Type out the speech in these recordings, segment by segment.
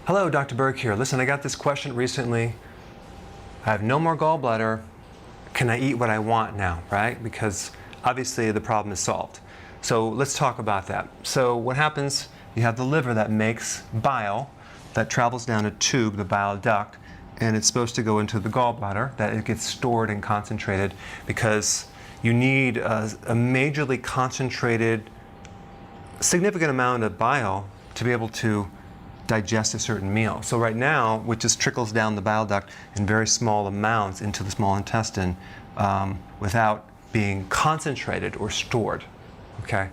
Hello, Dr. Berg here. Listen, I got this question recently. I have no more gallbladder. Can I eat what I want now, right? Because obviously the problem is solved. So let's talk about that. So what happens, you have the liver that makes bile that travels down a tube, the bile duct, and it's supposed to go into the gallbladder, that it gets stored and concentrated because you need a majorly concentrated, significant amount of bile to be able to digest a certain meal. So right now, it just trickles down the bile duct in very small amounts into the small intestine without being concentrated or stored. Okay,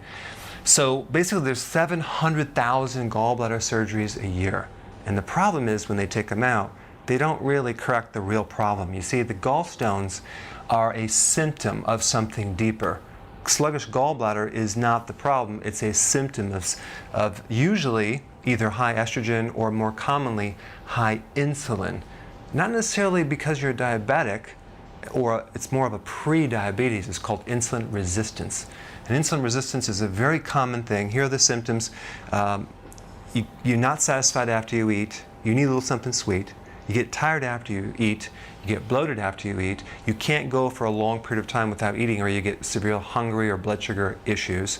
so basically there's 700,000 gallbladder surgeries a year, and the problem is when they take them out, they don't really correct the real problem. You see, the gallstones are a symptom of something deeper. Sluggish gallbladder is not the problem, it's a symptom of usually either high estrogen or more commonly high insulin. Not necessarily because you're diabetic, or it's more of a pre-diabetes. It's called insulin resistance. And insulin resistance is a very common thing. Here are the symptoms. You're not satisfied after you eat. You need a little something sweet. You get tired after you eat. You get bloated after you eat. You can't go for a long period of time without eating, or you get severe hungry or blood sugar issues.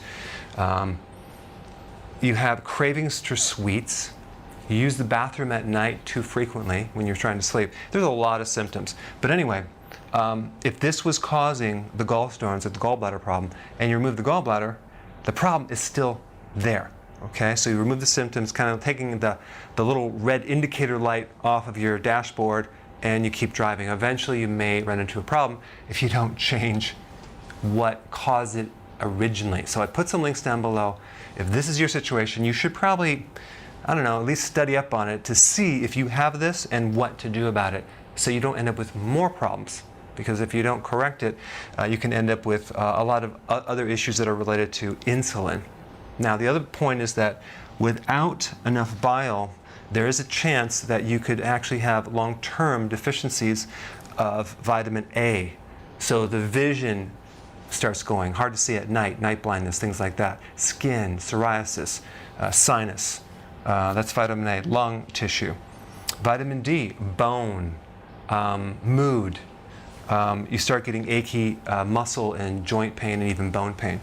You have cravings for sweets. You use the bathroom at night too frequently when you're trying to sleep. There's a lot of symptoms. But anyway, if this was causing the gallstones or the gallbladder problem, and you remove the gallbladder, the problem is still there. Okay, so you remove the symptoms, kind of taking the little red indicator light off of your dashboard, and you keep driving. Eventually you may run into a problem if you don't change what caused it originally. So I put some links down below. If this is your situation, you should probably, I don't know, at least study up on it to see if you have this and what to do about it, so you don't end up with more problems. Because if you don't correct it, you can end up with a lot of other issues that are related to insulin. Now, the other point is that without enough bile, there is a chance that you could actually have long-term deficiencies of vitamin A. So the vision starts going, hard to see at night, night blindness, things like that. Skin, psoriasis, sinus, that's vitamin A. Lung tissue. Vitamin D, bone, mood. You start getting achy muscle and joint pain and even bone pain.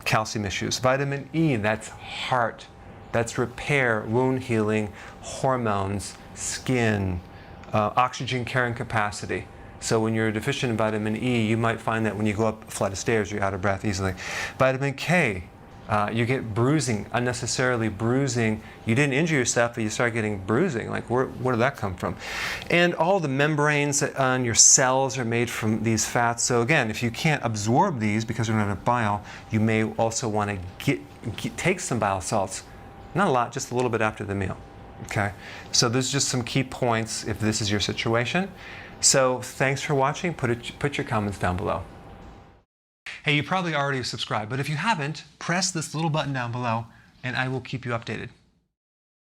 Calcium issues. Vitamin E, that's heart. That's repair, wound healing, hormones, skin, oxygen carrying capacity. So when you're deficient in vitamin E, you might find that when you go up a flight of stairs, you're out of breath easily. Vitamin K, you get bruising, unnecessarily bruising. You didn't injure yourself, but you start getting bruising. Like, where did that come from? And all the membranes on your cells are made from these fats. So again, if you can't absorb these because you're not enough bile, you may also want to take some bile salts. Not a lot, just a little bit after the meal. Okay? So there's just some key points if this is your situation. So thanks for watching. Put your comments down below. Hey, you probably already subscribed, but if you haven't, press this little button down below and I will keep you updated.